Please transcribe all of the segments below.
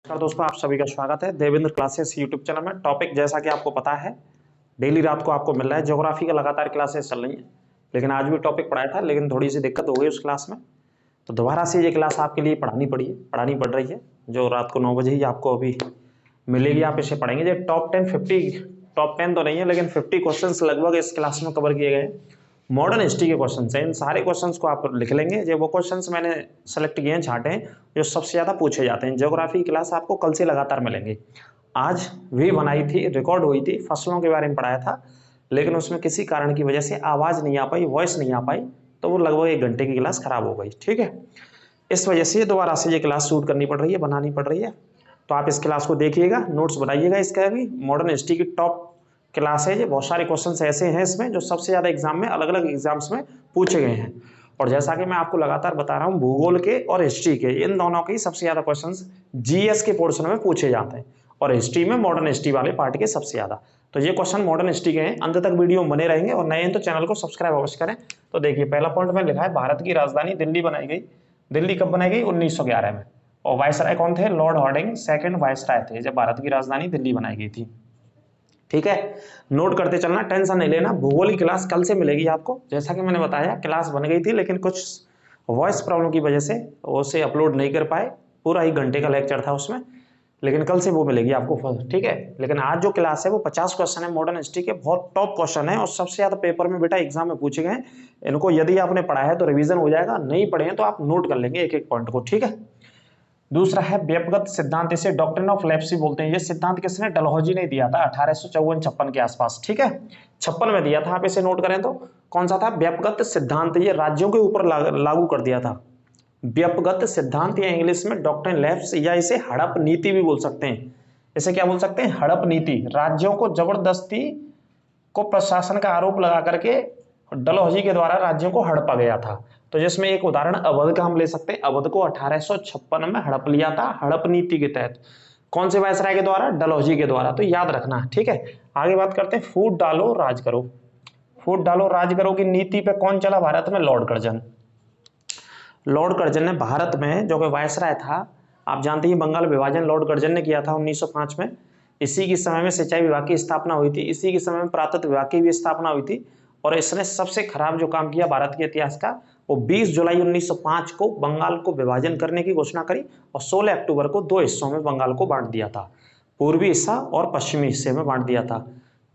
नमस्कार दोस्तों, आप सभी का स्वागत है देवेंद्र क्लासेस यूट्यूब चैनल में। टॉपिक जैसा कि आपको पता है डेली रात को आपको मिल रहा है। ज्योग्राफी का लगातार क्लासेस चल रही हैं, लेकिन आज भी टॉपिक पढ़ाया था, लेकिन थोड़ी सी दिक्कत हो गई उस क्लास में, तो दोबारा से ये क्लास आपके लिए पढ़ानी पड़ रही है, जो रात को 9 बजे ही आपको अभी मिलेगी। आप इसे पढ़ेंगे। ये टॉप 10 तो नहीं है, लेकिन 50 क्वेश्चन लगभग इस क्लास में कवर किए गए हैं। मॉडर्न हिस्ट्री के क्वेश्चन हैं। इन सारे क्वेश्चंस को आप लिख लेंगे। जो वो क्वेश्चंस मैंने सेलेक्ट किए हैं, छांटे हैं, जो सबसे ज़्यादा पूछे जाते हैं। ज्योग्राफी क्लास आपको कल से लगातार मिलेंगे। आज भी बनाई थी, रिकॉर्ड हुई थी, फसलों के बारे में पढ़ाया था, लेकिन उसमें किसी कारण की वजह से आवाज़ नहीं आ पाई, वॉइस नहीं आ पाई, तो वो लगभग 1 घंटे की क्लास खराब हो गई। ठीक है, इस वजह से दोबारा से ये क्लास शूट करनी पड़ रही है, बनानी पड़ रही है। तो आप इस क्लास को देखिएगा, नोट्स बनाइएगा। इसका भी मॉडर्न हिस्ट्री की टॉप क्लास है। ये बहुत सारे क्वेश्चंस ऐसे हैं इसमें जो सबसे ज़्यादा एग्जाम में, अलग अलग एग्जाम्स में पूछे गए हैं। और जैसा कि मैं आपको लगातार बता रहा हूँ, भूगोल के और हिस्ट्री के, इन दोनों के सबसे ज़्यादा क्वेश्चंस जीएस के पोर्शन में पूछे जाते हैं, और हिस्ट्री में मॉडर्न हिस्ट्री वाले पार्ट के सबसे ज़्यादा। तो ये क्वेश्चन मॉडर्न हिस्ट्री के हैं। अंत तक वीडियो बने रहेंगे, और नए हैं तो चैनल को सब्सक्राइब अवश्य करें। तो देखिए, पहला पॉइंट में लिखा है भारत की राजधानी दिल्ली बनाई गई। दिल्ली कब बनाई गई? 1911 में। और वायसराय कौन थे? लॉर्ड हार्डिंग सेकंड वायसराय थे जब भारत की राजधानी दिल्ली बनाई गई थी। ठीक है, नोट करते चलना, टेंशन नहीं लेना। भूगोल की क्लास कल से मिलेगी आपको। जैसा कि मैंने बताया, क्लास बन गई थी, लेकिन कुछ वॉइस प्रॉब्लम की वजह से उसे अपलोड नहीं कर पाए। पूरा 1 घंटे का लेक्चर था उसमें, लेकिन कल से वो मिलेगी आपको। ठीक है, लेकिन आज जो क्लास है वो 50 क्वेश्चन है मॉडर्न हिस्ट्री के। बहुत टॉप क्वेश्चन है, और सबसे ज्यादा पेपर में बेटा एग्जाम में पूछे गए। इनको यदि आपने पढ़ा है तो रिवीजन हो जाएगा, नहीं पढ़े हैं तो आप नोट कर लेंगे एक एक पॉइंट को। ठीक है, दूसरा है व्यक्तिगत सिद्धांत। इसे डॉक्ट्रिन ऑफ लेप्सी बोलते हैं। ये सिद्धांत किसने? डलहौजी ने दिया था 1854-56 के आसपास। ठीक है, 56 में दिया था। आप इसे नोट करें तो कौन सा था? व्यक्तिगत सिद्धांत। ये राज्यों के ऊपर लागू कर दिया था। व्यक्तिगत सिद्धांत, या इंग्लिश में डॉक्ट्रिन लेप्स, या इसे हड़प नीति भी बोल सकते हैं। इसे क्या बोल सकते हैं? हड़प नीति। राज्यों को जबरदस्ती को प्रशासन का आरोप लगा करके डलहौजी के द्वारा राज्यों को हड़पा गया था। तो जिसमें एक उदाहरण अवध का हम ले सकते हैं। अवध को 1856 में हड़प लिया था, हड़प नीति के तहत। कौन से वायसराय के द्वारा? डलहौजी के द्वारा। तो याद रखना। ठीक है, आगे बात करते हैं। फूट डालो राज करो। फूट डालो राज करो की नीति पे कौन चला भारत में? Lord Curzon. लॉर्ड कर्जन ने भारत में, जो कि वायसराय था, आप जानते हैं बंगाल विभाजन लॉर्ड कर्जन ने किया था 1905 में। इसी के समय में सिंचाई विभाग की स्थापना हुई थी। इसी के समय में पुरातत्व विभाग की भी स्थापना हुई थी। और इसने सबसे खराब जो काम किया भारत के इतिहास का, वो 20 जुलाई 1905 को बंगाल को विभाजन करने की घोषणा करी, और 16 अक्टूबर को 2 हिस्सों में बंगाल को बांट दिया था। पूर्वी हिस्सा और पश्चिमी हिस्से में बांट दिया था।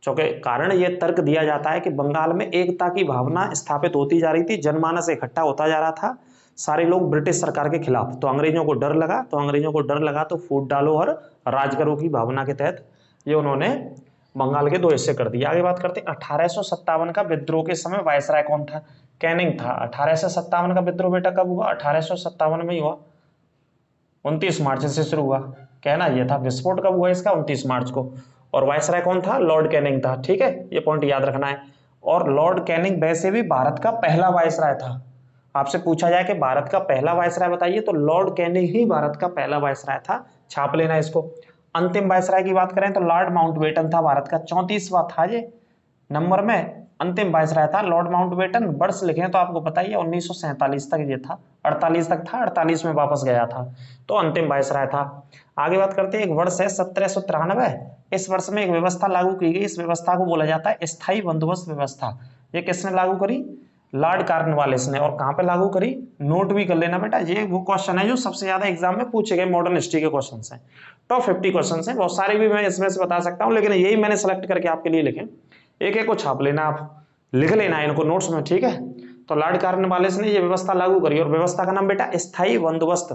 चूंकि कारण यह तर्क दिया जाता है कि बंगाल में एकता की भावना स्थापित होती जा रही थी, जनमानस इकट्ठा होता जा रहा था, सारे लोग ब्रिटिश सरकार के खिलाफ। तो अंग्रेजों को डर लगा तो फूट डालो और राज करो की भावना के तहत ये उन्होंने बंगाल के 2 हिस्से कर दिए। आगे बात करते हैं 1857 का विद्रोह के समय वायसराय कौन था? कैनिंग था। 1857 का विद्रोह बेटा कब हुआ? 1857 में ही हुआ, 29 मार्च से शुरू हुआ। कहना यह था। विस्फोट कब हुआ इसका? 29 मार्च को। और वायसराय कौन था? लॉर्ड कैनिंग था। ठीक है, ये पॉइंट याद रखना है। और लॉर्ड कैनिंग वैसे भी भारत का पहला वायसराय था। आपसे पूछा जाए कि भारत का पहला वायसराय बताइए, तो लॉर्ड कैनिंग ही भारत का पहला वायसराय था। छाप लेना इसको। अंतिम वायसराय की बात करें तो लॉर्ड माउंटबेटन था, भारत का 34वां था ये नंबर में। अंतिम वायसराय था लॉर्ड माउंटबेटन। वर्ष लिखे तो आपको पता ही है 1947 तक ये था, 48 तक था, 48 में वापस गया था, तो अंतिम वायसराय था। आगे बात करते हैं। एक वर्ष है 1793। इस वर्ष में एक व्यवस्था लागू की गई। इस व्यवस्था को बोला जाता है स्थायी बंदोबस्त व्यवस्था। ये किसने लागू करी? लॉर्ड कॉर्नवालिस ने। और कहां पे लागू करी? नोट भी कर लेना बेटा, ये वो क्वेश्चन है जो सबसे ज्यादा एग्जाम में पूछे गए मॉडर्न हिस्ट्री के क्वेश्चन हैं। टॉप 50 क्वेश्चन हैं, बहुत सारे भी मैं इसमें से बता सकता हूं, लेकिन यही मैंने सेलेक्ट करके आपके लिए लिखे। एक एक को छाप लेना, आप लिख लेना इनको नोट्स में। ठीक है, तो लॉर्ड कॉर्नवालिस ने ये व्यवस्था लागू करी, और व्यवस्था का नाम बेटा स्थायी बंदोबस्त,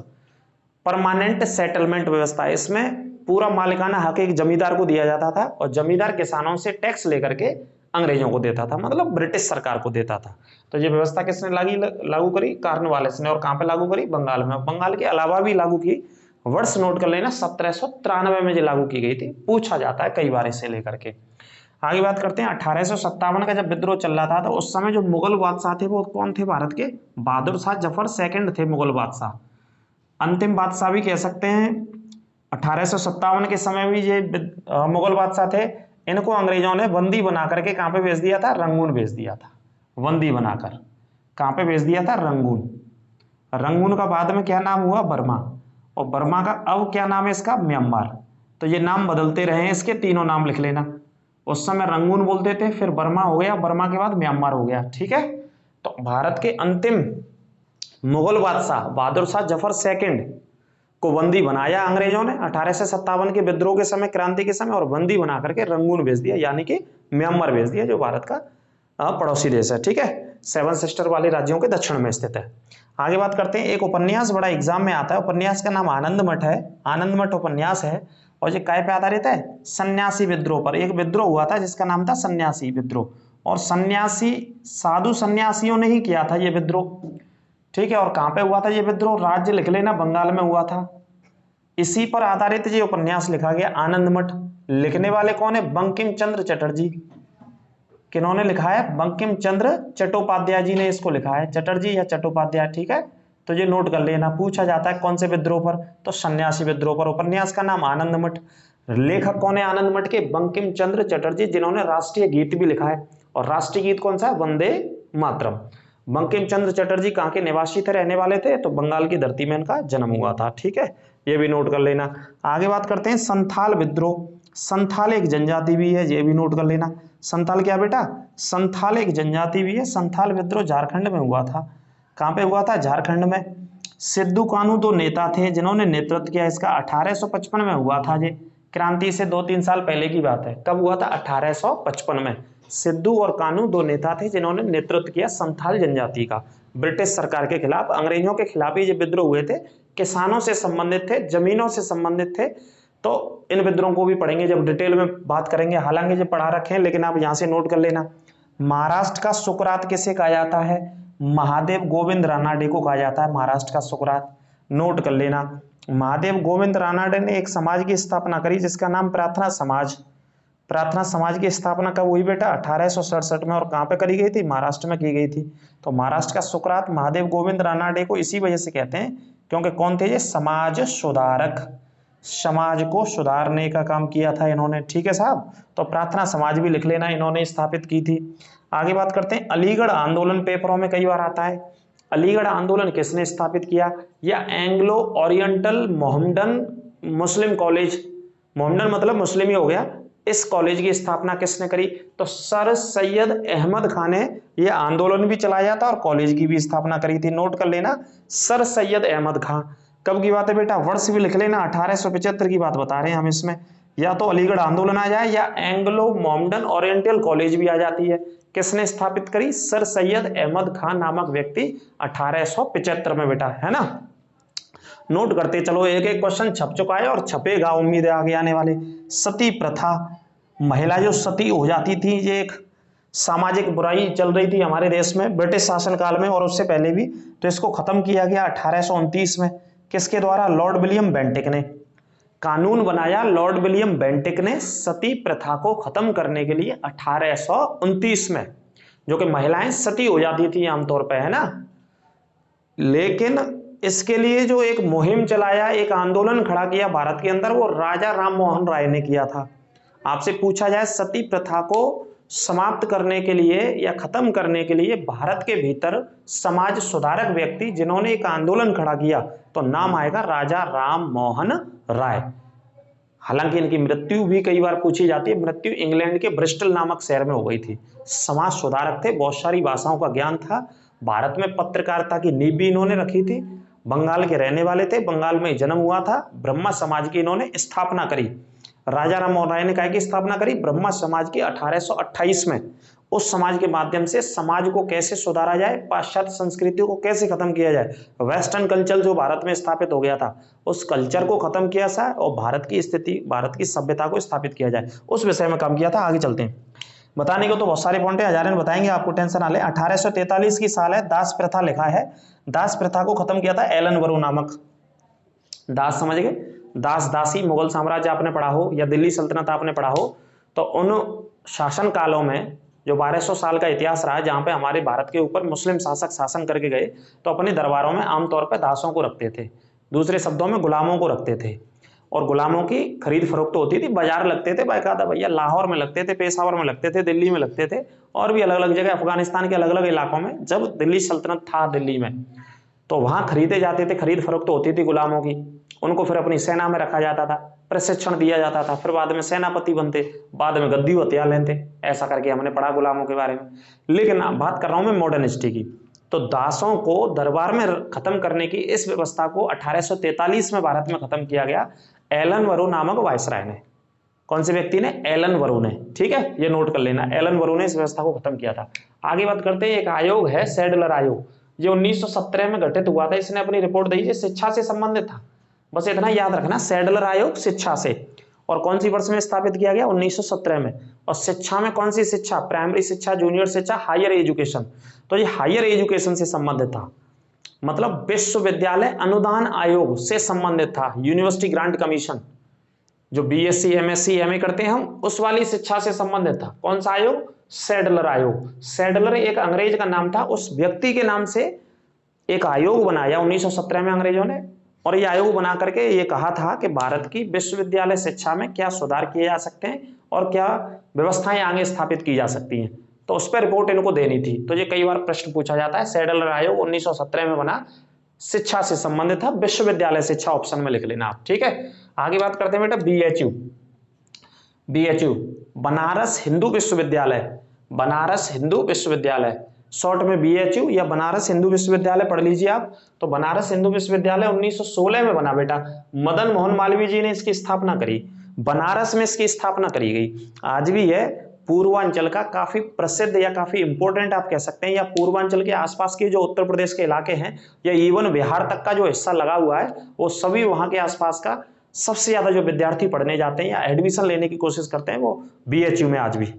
परमानेंट सेटलमेंट व्यवस्था। इसमें पूरा मालिकाना हक एक जमींदार को दिया जाता था, और जमींदार किसानों से टैक्स लेकर के अंग्रेजों को देता था, मतलब ब्रिटिश सरकार को देता था। तो ये व्यवस्था किसने लागू करी? कॉर्नवालिस ने। और कहां पे लागू करी? बंगाल में। बंगाल के अलावा भी लागू की। वर्ष नोट कर लेना, 1793 में ये लागू की गई थी। पूछा जाता है कई बार इसे लेकर के। आगे बात करते हैं 1857 का जब विद्रोह चल रहा था, तो उस समय जो मुगल बादशाह थे वो कौन थे भारत के? बहादुर शाह जफर सेकंड थे मुगल बादशाह। अंतिम बादशाह भी कह सकते हैं। 1857 के समय भी ये मुगल बादशाह थे। इनको अंग्रेजों ने बंदी बना करके कहां पे भेज दिया था? रंगून भेज दिया था। बंदी बनाकर कहां पे भेज दिया था? रंगून। रंगून का बाद में क्या नाम हुआ? बर्मा। और बर्मा का अब क्या नाम है इसका, म्यांमार। तो ये नाम बदलते रहे हैं इसके, तीनों नाम लिख लेना। उस समय रंगून बोलते थे, फिर बर्मा हो गया, बर्मा के बाद म्यांमार हो गया, ठीक है। तो भारत के अंतिम मुगल बादशाह बहादुर शाह जफर सेकंड को बंदी बनाया अंग्रेजों ने 1857 के विद्रोह के समय, क्रांति के समय, और बंदी बना करके रंगून भेज दिया, यानी कि म्यांमार भेज दिया, जो भारत का पड़ोसी देश है, ठीक है, 7 सिस्टर वाले राज्यों के दक्षिण में स्थित है। आगे बात करते हैं, एक उपन्यास बड़ा एग्जाम में आता है, उपन्यास का नाम आनंद मठ है, आनंद मठ उपन्यास है, और ये काय पे आधारित है, सन्यासी विद्रोह पर। एक विद्रोह हुआ था जिसका नाम था सन्यासी विद्रोह, और सन्यासी साधु सन्यासियों ने ही किया था ये विद्रोह, ठीक है। और कहां पे हुआ था ये विद्रोह, राज्य लिख लेना, बंगाल में हुआ था। इसी पर आधारित ये उपन्यास लिखा गया आनंद मठ। लिखने वाले कौन है, बंकिम चंद्र चटर्जी। किन्होंने लिखा है, बंकिम चंद्र चट्टोपाध्याय जी ने इसको लिखा है, चटर्जी या चट्टोपाध्याय, ठीक है। तो ये नोट कर लेना, पूछा जाता है कौन से विद्रोह पर, तो सन्यासी विद्रोह पर। उपन्यास का नाम आनंद मठ। लेखक कौन है आनंद मठ के, बंकिम चंद्र चटर्जी, जिन्होंने राष्ट्रीय गीत भी लिखा है, और राष्ट्रीय गीत कौन सा है, वंदे मातरम। बंकिम चंद्र चटर्जी कहाँ के निवासी थे, रहने वाले थे, तो बंगाल की धरती में इनका जन्म हुआ था, ठीक है, ये भी नोट कर लेना। आगे बात करते हैं संथाल विद्रोह। संथाल एक जनजाति भी है, ये भी नोट कर लेना। संथाल क्या बेटा, संथाल एक जनजाति भी है। संथाल विद्रोह झारखंड में हुआ था। कहाँ पे हुआ था, झारखंड में। सिद्धू कानू दो नेता थे जिन्होंने नेतृत्व किया इसका, 1855 में हुआ था ये, क्रांति से 2-3 साल पहले की बात है। कब हुआ था, 1855 में। सिद्धू और कानू दो नेता थे जिन्होंने नेतृत्व किया संथाल जनजाति का, ब्रिटिश सरकार के खिलाफ, अंग्रेजों के खिलाफ ये विद्रोह हुए थे। किसानों से संबंधित थे, जमीनों से संबंधित थे। तो इन विद्रोह को भी पढ़ेंगे जब डिटेल में बात करेंगे, हालांकि जो पढ़ा रखे हैं, लेकिन आप यहां से नोट कर लेना। महाराष्ट्र का सुकरात किसे कहा जाता है, महादेव गोविंद रानाडे को कहा जाता है महाराष्ट्र का सुकरात, नोट कर लेना। महादेव गोविंद रानाडे ने एक समाज की स्थापना करी जिसका नाम प्रार्थना समाज। प्रार्थना समाज की स्थापना कब हुई बेटा, 1867 में, और कहां पे करी गई थी, महाराष्ट्र में की गई थी। तो महाराष्ट्र का सुकरात महादेव गोविंद रानाडे को इसी वजह से कहते हैं क्योंकि कौन थे ये, समाज सुधारक, समाज को सुधारने का काम किया था इन्होंने, ठीक है साहब। तो प्रार्थना समाज भी लिख लेना, इन्होंने स्थापित की थी। आगे बात करते हैं, अलीगढ़ आंदोलन पेपरों में कई बार आता है। अलीगढ़ आंदोलन किसने स्थापित किया, या एंग्लो ओरिएंटल मोहम्मडन मुस्लिम कॉलेज, मोहम्मडन मतलब मुस्लिम ही हो गया, इस कॉलेज की स्थापना किसने करी, तो सर सैयद अहमद खान ने यह आंदोलन भी चलाया था और कॉलेज की भी स्थापना करी थी, नोट कर लेना, सर सैयद अहमद खान। कब की बात है बेटा, वर्ष भी लिख लेना, 1875 की बात बता रहे हैं हम इसमें। या तो अलीगढ़ आंदोलन आ जाए या एंग्लो मोहम्मडन ओरिएंटल कॉलेज भी आ जाती है। किसने स्थापित करी, सर सैयद अहमद खान नामक व्यक्ति 1875 में बेटा, है ना। नोट करते चलो, एक एक क्वेश्चन छप चुका है और छपेगा, उम्मीद है आगे आने वाले। सती प्रथा, महिला जो सती हो जाती थी, ये एक सामाजिक बुराई चल रही थी हमारे देश में ब्रिटिश शासनकाल में और उससे पहले भी, तो इसको खत्म किया गया 1829 में। किसके द्वारा, लॉर्ड विलियम बेंटिक ने कानून बनाया। लॉर्ड विलियम बेंटिक ने सती प्रथा को खत्म करने के लिए 1829 में, जो कि महिलाएं सती हो जाती थी आमतौर पर, है ना। लेकिन इसके लिए जो एक मुहिम चलाया, एक आंदोलन खड़ा किया भारत के अंदर, वो राजा राम मोहन राय ने किया था। आपसे पूछा जाए सती प्रथा को समाप्त करने के लिए या खत्म करने के लिए भारत के भीतर समाज सुधारक व्यक्ति जिन्होंने एक आंदोलन खड़ा किया, तो नाम आएगा राजा राम मोहन राय। हालांकि इनकी मृत्यु भी कई बार पूछी जाती है, मृत्यु इंग्लैंड के ब्रिस्टल नामक शहर में हो गई थी। समाज सुधारक थे, बहुत सारी भाषाओं का ज्ञान था, भारत में पत्रकारिता की नींव भी इन्होंने रखी थी, बंगाल के रहने वाले थे, बंगाल में जन्म हुआ था। ब्रह्मा समाज की इन्होंने स्थापना करी। राजा राम मोहन राय ने काय की स्थापना करी, ब्रह्मा समाज की 1828 में। उस समाज के माध्यम से समाज को कैसे सुधारा जाए, पाश्चात्य संस्कृतियों को कैसे खत्म किया जाए, वेस्टर्न कल्चर जो भारत में स्थापित हो गया था उस कल्चर को खत्म किया जाए और भारत की स्थिति, भारत की सभ्यता को स्थापित किया जाए, उस विषय में काम किया था। आगे चलते हैं, बताने को तो बहुत सारे पॉइंट है, हजारे बताएंगे आपको, टेंशन ना ले। 1843 की साल है, दास प्रथा लिखा है। दास प्रथा को खत्म किया था एलन बरू नामक। दास समझ गए, दास दासी, मुगल साम्राज्य आपने पढ़ा हो या दिल्ली सल्तनत आपने पढ़ा हो, तो उन शासन कालों में जो 1200 साल का इतिहास रहा है जहां पे हमारे भारत के ऊपर मुस्लिम शासक शासन करके गए, तो अपने दरबारों में आमतौर पर दासों को रखते थे, दूसरे शब्दों में गुलामों को रखते थे, और गुलामों की खरीद फरोख्त होती थी, बाजार लगते थे बाकायदा भैया, लाहौर में लगते थे, पेशावर में लगते थे, दिल्ली में लगते थे, और भी अलग अलग जगह अफगानिस्तान के अलग अलग इलाकों में। जब दिल्ली सल्तनत था दिल्ली में, तो वहां खरीदे जाते थे, खरीद फरोख्त होती थी गुलामों की। उनको फिर अपनी सेना में रखा जाता था, प्रशिक्षण दिया जाता था, फिर बाद में सेनापति बनते, बाद में गद्दी हथिया लेते। ऐसा करके हमने पढ़ा गुलामों के बारे में। लेकिन बात कर रहा हूं मैं मॉडर्न हिस्ट्री की। तो दासों को दरबार में खत्म करने की इस व्यवस्था को 1843 में भारत में खत्म किया गया एलन वरू नामक वायसराय ने। कौन से व्यक्ति ने? एलन वरू ने। ठीक है, ये नोट कर लेना, एलन वरू ने इस व्यवस्था को खत्म किया था। आगे बात करते हैं, एक आयोग है सैडलर आयोग, जो 1917 में गठित हुआ था। इसने अपनी रिपोर्ट दी, शिक्षा से संबंधित था। बस इतना याद रखना, सैडलर आयोग शिक्षा से। और कौन सी वर्ष में स्थापित किया गया? 1917 में। और शिक्षा में कौन सी शिक्षा? प्राइमरी शिक्षा, जूनियर शिक्षा, हायर एजुकेशन। तो ये हायर एजुकेशन से संबंधित था, मतलब विश्वविद्यालय अनुदान आयोग से संबंधित था। यूनिवर्सिटी ग्रांट कमीशन, जो बीएससी, एमएससी, एमए करते हैं हम, उस वाली शिक्षा से संबंधित था। कौन सा आयोग? सैडलर आयोग। सैडलर एक अंग्रेज का नाम था, उस व्यक्ति के नाम से एक आयोग बनाया 1917 में अंग्रेजों ने। और ये आयोग बना करके ये कहा था कि भारत की विश्वविद्यालय शिक्षा में क्या सुधार किए जा सकते हैं और क्या व्यवस्थाएं आगे स्थापित की जा सकती हैं, तो उस पर रिपोर्ट इनको देनी थी। तो ये कई बार प्रश्न पूछा जाता है। सैडलर आयोग 1917 में बना, शिक्षा से संबंधित था, विश्वविद्यालय शिक्षा ऑप्शन में लिख लेना आप। ठीक है, आगे बात करते हैं बेटा बीएचयू। बीएचयू बनारस हिंदू विश्वविद्यालय, बनारस हिंदू विश्वविद्यालय, शॉर्ट में बीएचयू या बनारस हिंदू विश्वविद्यालय पढ़ लीजिए आप। तो बनारस हिंदू विश्वविद्यालय 1916 में बना बेटा। मदन मोहन मालवीय जी ने इसकी स्थापना करी, बनारस में इसकी स्थापना करी गई। आज भी है पूर्वांचल का काफी प्रसिद्ध या काफी इंपॉर्टेंट आप कह सकते हैं, या पूर्वांचल के आसपास के जो उत्तर प्रदेश के इलाके हैं या इवन बिहार तक का जो हिस्सा लगा हुआ है, वो सभी वहां के आसपास का सबसे ज्यादा जो विद्यार्थी पढ़ने जाते हैं या एडमिशन लेने की कोशिश करते हैं वो बीएचयू में आज भी।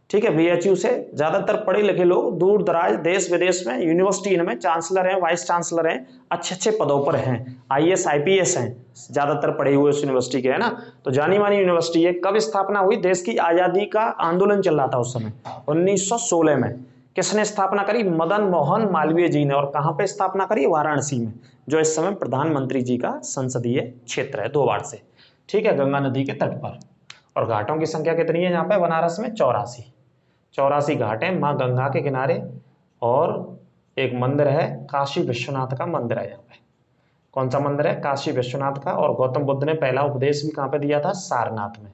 ठीक है, बीएचयू से ज्यादातर पढ़े लिखे लोग दूर दराज देश विदेश में यूनिवर्सिटी में चांसलर हैं, वाइस चांसलर हैं, अच्छे अच्छे पदों पर हैं, आईएएस आईपीएस हैं, ज्यादातर पढ़े हुए उस यूनिवर्सिटी के, है ना। तो जानी मानी यूनिवर्सिटी है। कब स्थापना हुई? देश की आजादी का आंदोलन चल रहा था उस समय, 1916 में। किसने स्थापना करी? मदन मोहन मालवीय जी ने। और कहां पे स्थापना करी? वाराणसी में, जो इस समय प्रधानमंत्री जी का संसदीय क्षेत्र है 2 बार से। ठीक है, गंगा नदी के तट पर। और घाटों की संख्या कितनी है यहाँ पे? बनारस में 84 घाट हैं माँ गंगा के किनारे। और एक मंदिर है, काशी विश्वनाथ का मंदिर है यहाँ पे। कौन सा मंदिर है? काशी विश्वनाथ का। और गौतम बुद्ध ने पहला उपदेश भी कहाँ पे दिया था? सारनाथ में।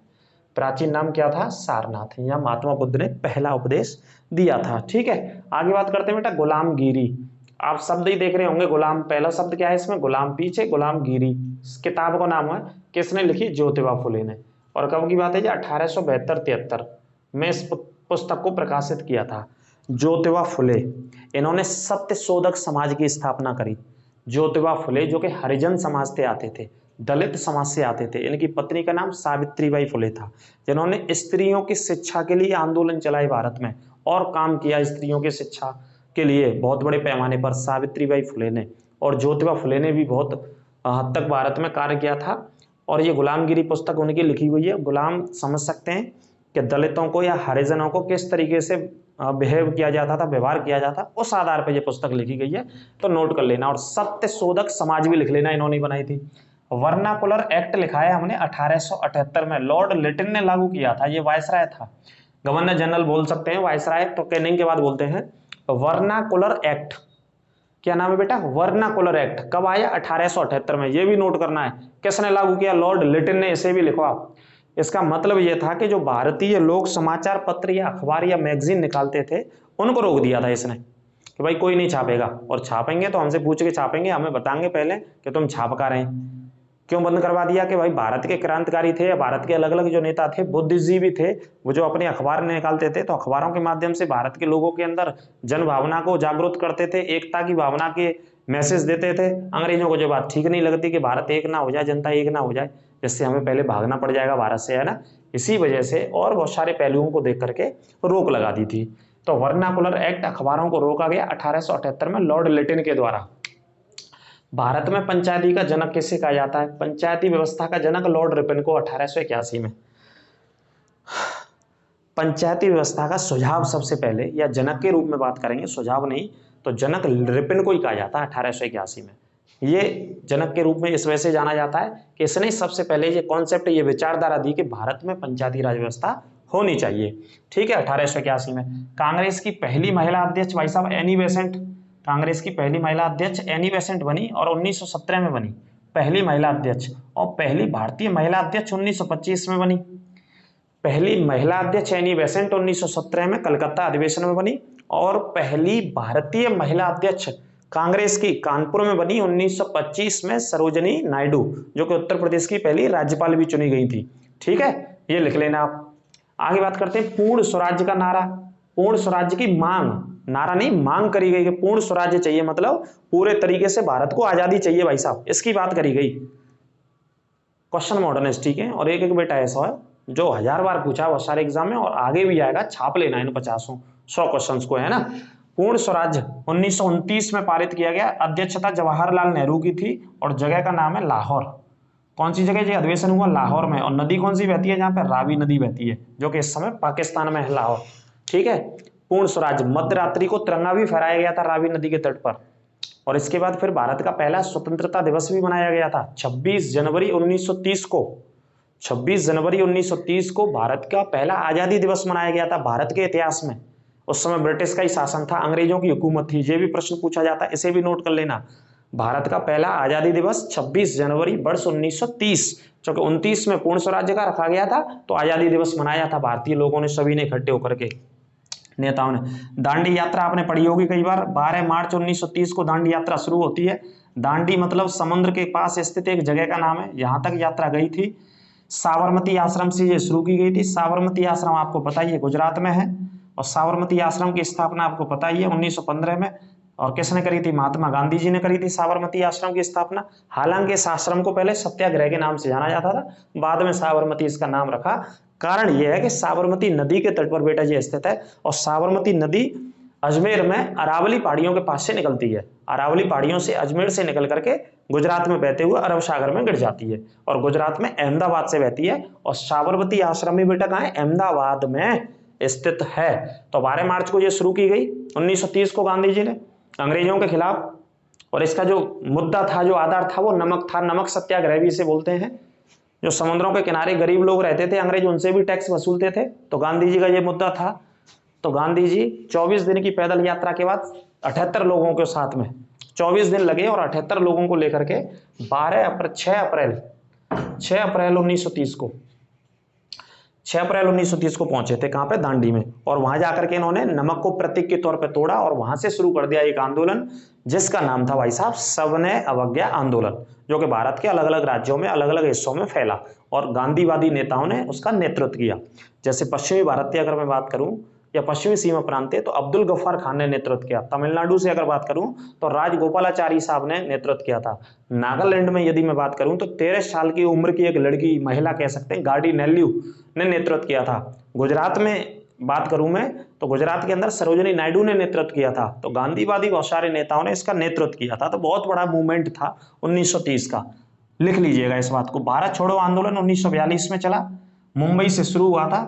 प्राचीन नाम क्या था? सारनाथ। यहाँ महात्मा बुद्ध ने पहला उपदेश दिया था। ठीक है, आगे बात करते हैं बेटा गुलामगिरी। आप शब्द ही देख रहे होंगे, गुलाम पहला शब्द क्या है इसमें? गुलाम, पीछे गुलामगिरी। किताब का नाम है, किसने लिखी? ज्योतिबा फुले ने। और कब की बात है? 1872-73 में इस पुस्तक को प्रकाशित किया था ज्योतिबा फुले। इन्होंने सत्य शोधक समाज की स्थापना करी। ज्योतिबा फुले जो कि हरिजन समाज से आते थे, दलित समाज से आते थे। इनकी पत्नी का नाम सावित्रीबाई फुले था, जिन्होंने स्त्रियों की शिक्षा के लिए आंदोलन चलाए भारत में और काम किया स्त्रियों की शिक्षा के लिए बहुत बड़े पैमाने पर, सावित्रीबाई फुले ने। और ज्योतिबा फुले ने भी बहुत हद तक भारत में कार्य किया था। और ये गुलामगिरी पुस्तक उनकी लिखी हुई है। गुलाम समझ सकते हैं कि दलितों को या हरिजनों को किस तरीके से बिहेव किया जाता था, व्यवहार किया जाता, उस आधार पर यह पुस्तक लिखी गई है, तो नोट कर लेना। और सत्य शोधक समाज भी लिख लेना, इन्होंने बनाई थी। वर्नाकुलर एक्ट लिखा है हमने 1878 में, लॉर्ड लिटिन ने लागू किया था। ये वायसराय था, गवर्नर जनरल बोल सकते हैं, वायसराय तो कैनिंग के बाद बोलते हैं। वर्नाकुलर एक्ट, क्या नाम है बेटा? वर्नाकुलर एक्ट कब आया? 1878 में। ये भी नोट करना है, किसने लागू किया? लॉर्ड लिटिन ने। इसे भी लिखो आप। इसका मतलब यह था कि जो भारतीय लोग समाचार पत्र या अखबार या मैगजीन निकालते थे, उनको रोक दिया था इसने कि भाई कोई नहीं छापेगा, और छापेंगे तो हमसे पूछ के छापेंगे, हमें बताएंगे पहले कि तुम छाप कर रहे हैं। क्यों बंद करवा दिया? कि भाई भारत के क्रांतिकारी थे या भारत के अलग अलग जो नेता थे, बुद्धिजीवी थे, वो जो अपने अखबार निकालते थे, तो अखबारों के माध्यम से भारत के लोगों के अंदर जन भावना को जागरूक करते थे, एकता की भावना के मैसेज देते थे। अंग्रेजों को जो बात ठीक नहीं लगती कि भारत एक ना हो जाए, जनता एक ना हो जाए, जिससे हमें पहले भागना पड़ जाएगा भारत से, है ना। इसी वजह से और बहुत सारे पहलुओं को देख करके रोक लगा दी थी। तो वर्नाकुलर एक्ट, अखबारों को रोका गया 1878 में लॉर्ड लिटिन के द्वारा। भारत में पंचायती का जनक किसे कहा जाता है? पंचायती व्यवस्था का जनक लॉर्ड रिपन को 1881 में। पंचायती व्यवस्था का सुझाव सबसे पहले, या जनक के रूप में बात करेंगे, सुझाव नहीं, तो जनक रिपन को ही कहा जाता है 1881 में। ये जनक के रूप में इस वजह से जाना जाता है कि इसने सबसे पहले ये कॉन्सेप्ट, ये विचारधारा दी कि भारत में पंचायती राज व्यवस्था होनी चाहिए। ठीक है, 1881 में। कांग्रेस की पहली महिला अध्यक्ष भाई साहब एनी बेसेंट, कांग्रेस की पहली महिला अध्यक्ष एनी बेसेंट बनी और 1917 में बनी। पहली महिला अध्यक्ष, और पहली भारतीय महिला अध्यक्ष 1925 में बनी। पहली महिला अध्यक्ष एनी बेसेंट 1917 में कलकत्ता अधिवेशन में बनी, और पहली भारतीय महिला अध्यक्ष कांग्रेस की कानपुर में बनी 1925 में सरोजनी नायडू, जो कि उत्तर प्रदेश की पहली राज्यपाल भी चुनी गई थी। ठीक है, ये लिख लेना आप। आगे बात करते हैं पूर्ण स्वराज्य का नारा। पूर्ण स्वराज्य की मांग, नारा नहीं मांग करी गई कि पूर्ण स्वराज्य चाहिए, मतलब पूरे तरीके से भारत को आजादी चाहिए भाई साहब, इसकी बात करी गई। क्वेश्चन मॉडर्न हिस्ट्री के, और एक एक बेटा ऐसा है जो 1000 बार पूछा बहुत सारे एग्जाम में, और आगे भी आएगा, छाप लेना इन 100 क्वेश्चन को, है ना। पूर्ण स्वराज्य 1929 में पारित किया गया। अध्यक्षता जवाहरलाल नेहरू की थी, और जगह का नाम है लाहौर। कौन सी जगह ये अधिवेशन हुआ? लाहौर में। और नदी कौन सी बहती है? जहां पर रावी नदी बहती है, जो कि इस समय पाकिस्तान में है, लाहौर। ठीक है, पूर्ण स्वराज्य। मध्यरात्रि को तिरंगा भी फहराया गया था रावी नदी के तट पर। और इसके बाद फिर भारत का पहला स्वतंत्रता दिवस भी मनाया गया था 26 जनवरी 1930 को। 26 जनवरी 1930 को भारत का पहला आजादी दिवस मनाया गया था भारत के इतिहास में। उस समय ब्रिटिश का ही शासन था, अंग्रेजों की हुकूमत थी। ये भी प्रश्न पूछा जाता है, इसे भी नोट कर लेना। भारत का पहला आजादी दिवस 26 जनवरी वर्ष 1930, क्योंकि 29 में पूर्ण स्वराज्य का रखा गया था, तो आजादी दिवस मनाया था भारतीय लोगों ने, सभी ने इकट्ठे होकर के, नेताओं ने। दांडी यात्रा आपने पढ़ी होगी कई बार। 12 मार्च 1930 को दांडी यात्रा शुरू होती है। दांडी मतलब समुद्र के पास स्थित एक जगह का नाम है, यहां तक यात्रा गई थी। साबरमती आश्रम से ये शुरू की गई थी। साबरमती आश्रम आपको पता ही है गुजरात में है, और साबरमती आश्रम की स्थापना आपको पता ही है 1915 में। और किसने करी थी? महात्मा गांधी जी ने करी थी साबरमती आश्रम की स्थापना। हालांकि इस आश्रम को पहले सत्याग्रह के नाम से जाना जाता था, बाद में साबरमती इसका नाम रखा। कारण यह है कि साबरमती नदी के तट पर बेटा जी स्थित है, और साबरमती नदी अजमेर में अरावली पहाड़ियों के पास से निकलती है। अरावली पहाड़ियों से अजमेर से निकल करके गुजरात में बहते हुए अरब सागर में गिर जाती है, और गुजरात में अहमदाबाद से बहती है। और साबरमती आश्रम भी बेटा कहाँ है? अहमदाबाद में स्थित है। तो 12 मार्च को यह शुरू की गई 1930 को गांधी जी ने अंग्रेजों के खिलाफ। और इसका जो मुद्दा था, जो आधार था, वो नमक था। नमक सत्याग्रह भी इसे बोलते हैं। जो समुद्रों के किनारे गरीब लोग रहते थे, अंग्रेज उनसे भी टैक्स वसूलते थे, तो गांधी जी का ये मुद्दा था। तो गांधी जी 24 दिन की पैदल यात्रा के बाद 78 लोगों के साथ में 24 दिन लगे, और 78 लोगों को लेकर के 6 अप्रैल 1930 को 6 अप्रैल 1930 को पहुंचे थे। कहां पे? दांडी में। और वहां जाकर के इन्होंने नमक को प्रतीक के तौर पे तोड़ा, और वहां से शुरू कर दिया एक आंदोलन, जिसका नाम था भाई साहब सविनय अवज्ञा आंदोलन, जो कि भारत के अलग अलग राज्यों में, अलग अलग हिस्सों में फैला, और गांधीवादी नेताओं ने उसका नेतृत्व किया। जैसे पश्चिमी भारत की अगर मैं बात करूं, या पश्चिमी सीमा प्रांत है, तो अब्दुल गफ्फार खान ने नेतृत्व किया। तमिलनाडु से अगर बात करूं तो राजगोपालाचारी साहब ने नेतृत्व किया था। नागालैंड में यदि मैं बात करूं तो 13 साल की उम्र की एक लड़की, महिला कह सकते हैं, गार्डी नेल्यू ने नेतृत्व किया था। गुजरात में बात करूं मैं तो गुजरात के अंदर सरोजनी नायडू ने नेतृत्व किया था। तो गांधीवादी बहुत सारे नेताओं ने इसका नेतृत्व किया था। तो बहुत बड़ा मूवमेंट था 1930 का, लिख लीजिएगा इस बात को। भारत छोड़ो आंदोलन 1942 में चला, मुंबई से शुरू हुआ था।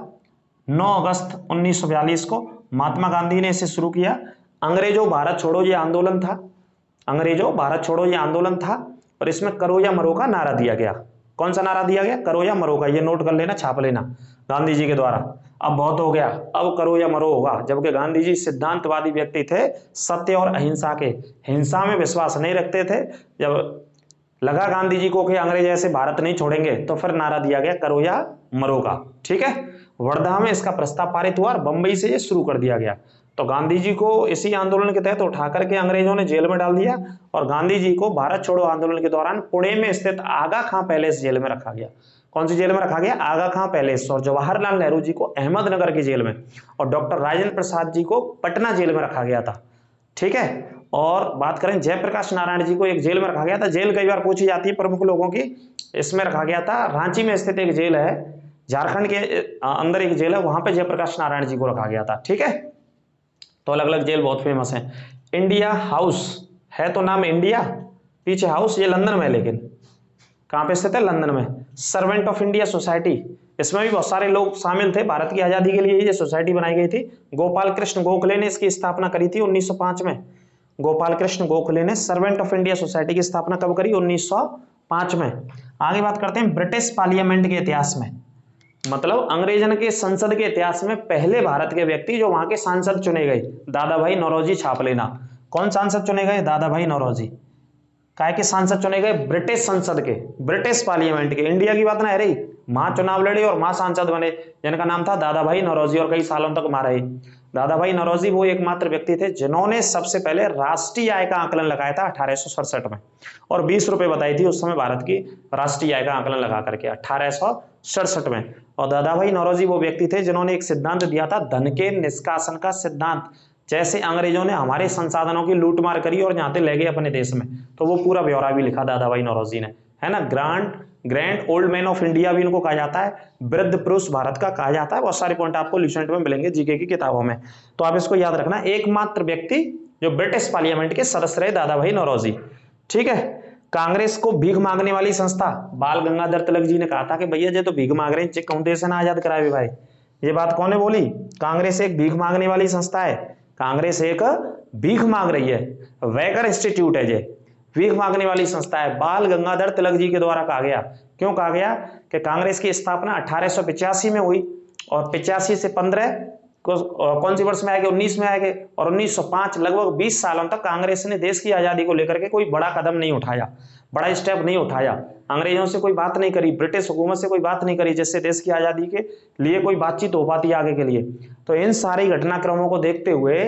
9 अगस्त 1942 को महात्मा गांधी ने इसे शुरू किया। अंग्रेजों भारत छोड़ो ये आंदोलन था, अंग्रेजों भारत छोड़ो ये आंदोलन था, और इसमें करो या मरो का नारा दिया गया। कौन सा नारा दिया गया? करो या मरो का। ये नोट कर लेना, छाप लेना, गांधी जी के द्वारा। अब बहुत हो गया, अब करो या मरो होगा। जबकि गांधी जी सिद्धांतवादी व्यक्ति थे, सत्य और अहिंसा के, हिंसा में विश्वास नहीं रखते थे। जब लगा गांधी जी को कि अंग्रेज ऐसे भारत नहीं छोड़ेंगे, तो फिर नारा दिया गया करो या मरो का। ठीक है, वर्धा में इसका प्रस्ताव पारित हुआ, और बंबई से ये शुरू कर दिया गया। तो गांधी जी को इसी आंदोलन के तहत उठा करके अंग्रेजों ने जेल में डाल दिया, और गांधी जी को भारत छोड़ो आंदोलन के दौरान पुणे में स्थित आगा खां पैलेस जेल में रखा गया। कौन सी जेल में रखा गया? आगा खां पैलेस। और जवाहरलाल नेहरू जी को अहमदनगर की जेल में, और डॉक्टर राजेंद्र प्रसाद जी को पटना जेल में रखा गया था। ठीक है, और बात करें जयप्रकाश नारायण जी को एक जेल में रखा गया था। जेल कई बार पूछी जाती है प्रमुख लोगों की, इसमें रखा गया था रांची में स्थित एक जेल है, झारखंड के अंदर एक जेल है, वहां पे जयप्रकाश नारायण जी को रखा गया था। ठीक है, तो अलग अलग जेल बहुत फेमस है। इंडिया हाउस है तो नाम इंडिया, पीछे हाउस, ये लंदन में, लेकिन कहां पे स्थित है? लंदन में। सर्वेंट ऑफ इंडिया सोसाइटी, इसमें भी बहुत सारे लोग शामिल थे। भारत की आजादी के लिए ये सोसाइटी बनाई गई थी। गोपाल कृष्ण गोखले ने इसकी स्थापना करी थी 1905 में। गोपाल कृष्ण गोखले ने सर्वेंट ऑफ इंडिया सोसाइटी की स्थापना कब करी? 1905 में। आगे बात करते हैं ब्रिटिश पार्लियामेंट के इतिहास में, मतलब अंग्रेजन के संसद के इतिहास में पहले भारत के व्यक्ति जो वहां के सांसद चुने गए, दादा भाई नौरोजी, छाप लेना। कौन सांसद चुने गए? दादा भाई नौरोजी। काय के सांसद चुने गए? ब्रिटिश संसद के, ब्रिटिश पार्लियामेंट के। इंडिया की बात ना है रही, वहां चुनाव लड़े और वहां सांसद बने, जिनका नाम था दादा भाई नौरोजी, और कई सालों तक वहां रहे। दादा भाई नौरोजी वो एकमात्र व्यक्ति थे जिन्होंने सबसे पहले राष्ट्रीय आय का आकलन लगाया था 1867 में, और 20 रुपए बताई थी उस समय भारत की राष्ट्रीय आय का आकलन लगा करके 1867 में। और दादा भाई नौरोजी वो व्यक्ति थे जिन्होंने एक सिद्धांत दिया था, धन के निष्कासन का सिद्धांत। जैसे अंग्रेजों ने हमारे संसाधनों की लूटमार करी और यहाँ ले गए अपने देश में, तो वो पूरा ब्यौरा भी लिखा दादा भाई नौरोजी ने, है ना। Grand old man of India भी इनको कहा जाता है, वृद्ध पुरुष भारत का कहा जाता है। बहुत सारे पॉइंट आपको ल्यूसेंट में मिलेंगे जीके की किताबों में, तो आप इसको याद रखना। एकमात्र व्यक्ति जो ब्रिटिश पार्लियामेंट के सदस्य रहे, दादा भाई नौरोजी, ठीक है। कांग्रेस को भीख मांगने वाली संस्था, बाल गंगाधर तिलक जी ने कहा था कि भैया जे तो भीख मांग रहे हैं, कौन देश है ना आजाद कराए भाई। ये बात कौन ने बोली? कांग्रेस एक भीख मांगने वाली संस्था है, कांग्रेस एक भीख मांग रही है। वैकर इंस्टीट्यूट है, जे भीख मांगने वाली संस्था है। बाल गंगाधर तिलक जी के द्वारा कहा गया। क्यों कहा गया? कि कांग्रेस की स्थापना 1885 में हुई, और 85 से 15 को कौन सी वर्ष में आएंगे? 19 में आएंगे, और 1905 लगभग 20 सालों तक कांग्रेस ने देश की आजादी को लेकर के कोई बड़ा कदम नहीं उठाया, बड़ा स्टेप नहीं उठाया। अंग्रेजों से कोई बात नहीं करी, ब्रिटिश हुकूमत से कोई बात नहीं करी, जिससे देश की आजादी के लिए कोई बातचीत हो पाती आगे के लिए। तो इन सारी घटनाक्रमों को देखते हुए,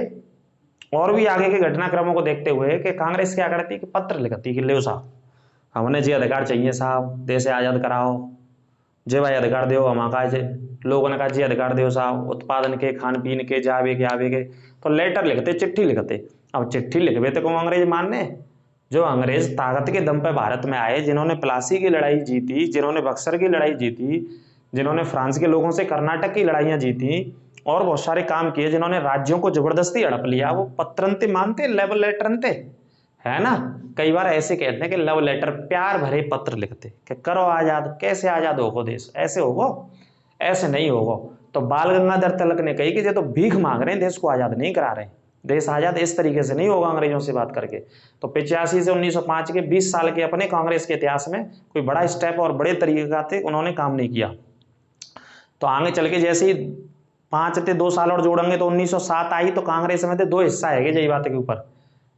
और भी आगे के घटनाक्रमों को देखते हुए, कि कांग्रेस क्या करती कि पत्र लिखती कि ले साहब हमने जे अधिकार चाहिए साहब, देश आजाद कराओ, जे भाई अधिकार दो हम का। लोगों ने कहा जी अधिकार दो साहब, उत्पादन के, खान पीन के, जावे के आवे के। तो लेटर लिखते, चिट्ठी लिखते। अब चिट्ठी लिखवे तो कौन अंग्रेज मानने? जो अंग्रेज ताकत के दम पे भारत में आए, जिन्होंने प्लासी की लड़ाई जीती, जिन्होंने बक्सर की लड़ाई जीती, जिन्होंने फ्रांस के लोगों से कर्नाटक की लड़ाइयां जीती, और बहुत सारे काम किए, जिन्होंने राज्यों को जबरदस्ती हड़प लिया, वो पत्रंते मानते, लव लेटरंते, है ना। कई बार ऐसे कहते हैं कि लव लेटर, प्यार भरे पत्र लिखते कि करो आजाद। कैसे आजाद होगो देश? ऐसे होगो? ऐसे नहीं होगो। तो बाल गंगाधर तिलक ने कही कि ये तो भीख मांग रहे हैं, देश को आजाद नहीं करा रहे, देश आजाद इस तरीके से नहीं होगा अंग्रेजों से बात करके। तो 85 से 1905 के 20 साल के अपने कांग्रेस के इतिहास में कोई बड़ा स्टेप और बड़े तरीके का थे उन्होंने काम नहीं किया। तो आगे चल के जैसे ही 5 थे 2 साल और जोड़ेंगे तो 1907 आई, तो कांग्रेस में थे 2 हिस्सा है यही बात के ऊपर,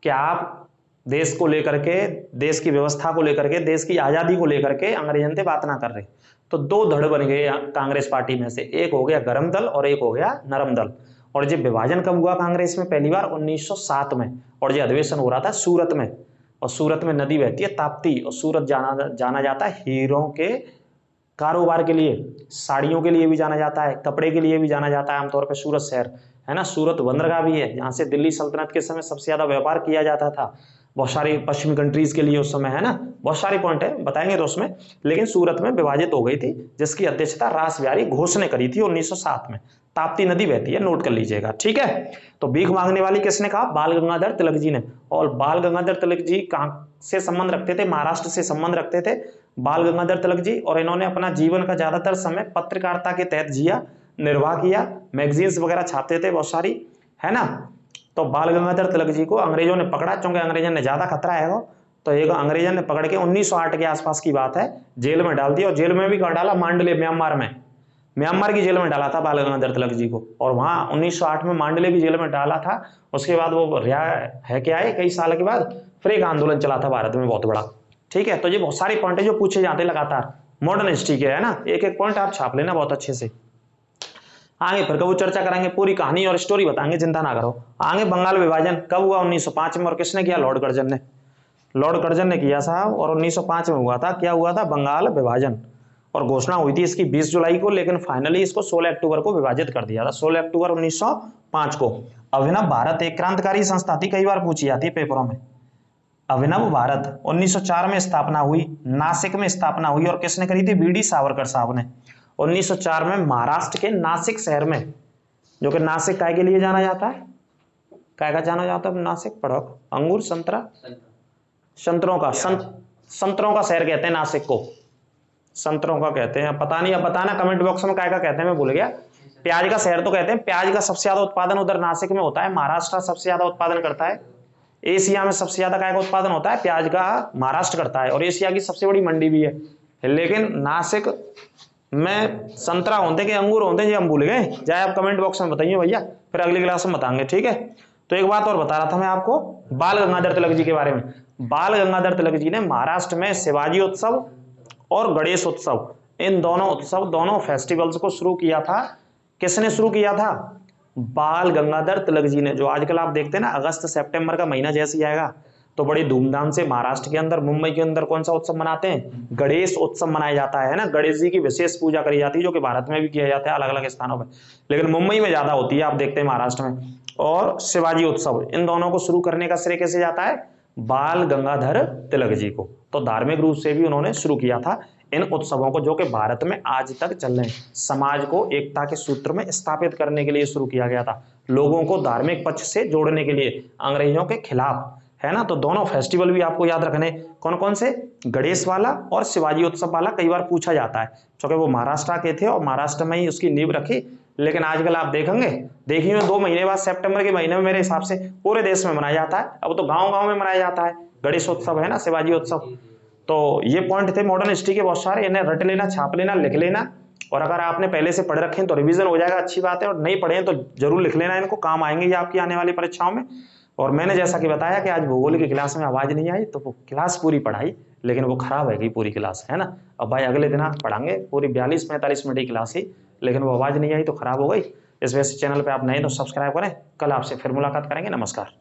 कि आप देश को लेकर के, देश की व्यवस्था को लेकर के, देश की आजादी को लेकर के अंग्रेजन से बात ना कर रहे। तो 2 धड़ बन गए कांग्रेस पार्टी में से, एक हो गया गर्म दल और एक हो गया नरम दल। और ये विभाजन कब हुआ कांग्रेस में? पहली बार 1907 में, और ये अधिवेशन हो रहा था सूरत में, और सूरत में नदी बहती है ताप्ती, और सूरत जाना जाता है हीरों के कारोबार के लिए, साड़ियों के लिए भी जाना जाता है, कपड़े के लिए भी जाना जाता है आमतौर पर सूरत शहर, है ना। सूरत बंदरगाह भी है, जहाँ से दिल्ली सल्तनत के समय सबसे ज्यादा व्यापार किया जाता था, बहुत सारी पश्चिमी कंट्रीज के लिए उस समय, है ना। बहुत सारे पॉइंट है, बताएंगे तो उसमें। लेकिन सूरत में विभाजित हो गई थी, जिसकी अध्यक्षता रास बिहारी घोष ने करी थी 1907 में। ताप्ती नदी बहती है, नोट कर लीजिएगा, ठीक है। तो भीख मांगने वाली किसने कहा? बाल गंगाधर तिलक जी ने। और बाल गंगाधर तिलक जी कहाँ से संबंध रखते थे? महाराष्ट्र से संबंध रखते थे बाल गंगाधर तिलक जी। और इन्होंने अपना जीवन का ज्यादातर समय पत्रकारिता के तहत जिया, निर्वाह किया, मैगजीन्स वगैरह छापते थे बहुत सारी, है ना। तो बाल गंगाधर तिलक जी को अंग्रेजों ने पकड़ा, चूंकि अंग्रेजों ने ज्यादा खतरा है वो, तो एक अंग्रेजों ने पकड़ के 1908 के आसपास की बात है, जेल में डाल दिया। और जेल में भी कहाँ डाला? मांडले, म्यांमार में, म्यांमार की जेल में डाला था बाल गंगाधर तिलक जी को। और वहां 1908 में मांडले की जेल में डाला था। उसके बाद वो रिहा है के आए कई साल के बाद, फिर एक आंदोलन चला था भारत में बहुत बड़ा, ठीक है। तो ये बहुत सारे पॉइंट है जो पूछे जाते लगातार मॉडर्न हिस्ट्री के, है ना। एक एक पॉइंट आप छाप लेना बहुत अच्छे से। आगे फिर कब चर्चा करेंगे, पूरी कहानी और स्टोरी बताएंगे, चिंता ना करो। आगे बंगाल विभाजन कब हुआ? 1905 में। और किसने किया? लॉर्ड कर्जन ने, लॉर्ड कर्जन ने किया साहब। और 1905 में हुआ था, क्या हुआ था? बंगाल विभाजन। और घोषणा हुई थी इसकी 20 जुलाई को, लेकिन फाइनली इसको 16 अक्टूबर को विभाजित कर दिया था, 16 अक्टूबर 1905 को। अभिनव भारत एक क्रांतिकारी संस्था थी, कई बार पूछी जाती है पेपरों में। अभिनव भारत 1904 में स्थापना हुई, नासिक में स्थापना हुई। और किसने करी थी? बीडी सावरकर साहब ने 1904 में महाराष्ट्र के नासिक शहर में, जो कि नासिक काय के लिए जाना जाता है? काय का जाना जाता है नासिक? पढ़ो, अंगूर, संतरा, संतरों का, संतरों का शहर कहते हैं नासिक को, संतरों का कहते हैं। पता नहीं, अब बताना कमेंट बॉक्स में काय का कहते हैं, मैं भूल गया। प्याज का शहर तो कहते हैं, प्याज का सबसे ज्यादा उत्पादन उधर नासिक में होता है। महाराष्ट्र सबसे ज्यादा उत्पादन करता है, एशिया में सबसे ज्यादा काय का उत्पादन होता है? प्याज का महाराष्ट्र करता है, और एशिया की सबसे बड़ी मंडी भी है। लेकिन नासिक में संतरा होते कि अंगूर होते हैं, ये हम भूल गए। जाए आप कमेंट बॉक्स में बताइए भैया, फिर अगली क्लास में बताएंगे, ठीक है। तो एक बात और बता रहा था मैं आपको बाल गंगाधर तिलक जी के बारे में। बाल गंगाधर तिलक जी ने महाराष्ट्र में शिवाजी उत्सव और गणेश उत्सव, इन दोनों उत्सव, दोनों फेस्टिवल्स को शुरू किया था। किसने शुरू किया था? बाल गंगाधर तिलक जी ने। जो आजकल आप देखते हैं ना, अगस्त सितंबर का महीना जैसे ही आएगा तो बड़ी धूमधाम से महाराष्ट्र के अंदर, मुंबई के अंदर कौन सा उत्सव मनाते हैं? गणेश उत्सव मनाया जाता है ना। गणेश जी की विशेष पूजा करी जाती है, जो कि भारत में भी किया जाता है अलग अलग स्थानों पर, लेकिन मुंबई में ज्यादा होती है, आप देखते हैं महाराष्ट्र में। और शिवाजी उत्सव, इन दोनों को शुरू करने का श्रेय कैसे जाता है? बाल गंगाधर तिलक जी को। तो धार्मिक रूप से भी उन्होंने शुरू किया था इन उत्सवों को, जो कि भारत में आज तक चल रहे हैं। समाज को एकता के सूत्र में स्थापित करने के लिए शुरू किया गया था, लोगों को धार्मिक पक्ष से जोड़ने के लिए, अंग्रेजों के खिलाफ, है ना। तो दोनों फेस्टिवल भी आपको याद रखने, कौन कौन से? गणेश वाला और शिवाजी उत्सव वाला। कई बार पूछा जाता है, क्योंकि वो महाराष्ट्र के थे और महाराष्ट्र में ही उसकी नींव रखी। लेकिन आजकल आप देखेंगे, देखिए 2 महीने बाद सितंबर के महीने में मेरे हिसाब से पूरे देश में मनाया जाता है। अब तो गांव गांव में मनाया जाता है गणेश उत्सव, है ना, शिवाजी उत्सव। तो ये पॉइंट थे मॉडर्न हिस्ट्री के बहुत सारे, इन्हें रट लेना, छाप लेना, लिख लेना। और अगर आपने पहले से पढ़ रखे हैं तो रिवीजन हो जाएगा, अच्छी बात है। और नहीं पढ़े हैं तो जरूर लिख लेना, इनको काम आएंगे ये आपकी आने वाली परीक्षाओं में। और मैंने जैसा कि बताया कि आज भूगोल की क्लास में आवाज नहीं आई, तो वो क्लास पूरी पढ़ाई, लेकिन वो खराब है गई पूरी क्लास, है ना। अब भाई अगले दिन आप पढ़ाएंगे पूरी 42-45 मिनट की क्लास ही, लेकिन वो आवाज नहीं आई तो खराब हो गई। इस वजह से चैनल पे आप नए तो सब्सक्राइब करें। कल आपसे फिर मुलाकात करेंगे। नमस्कार।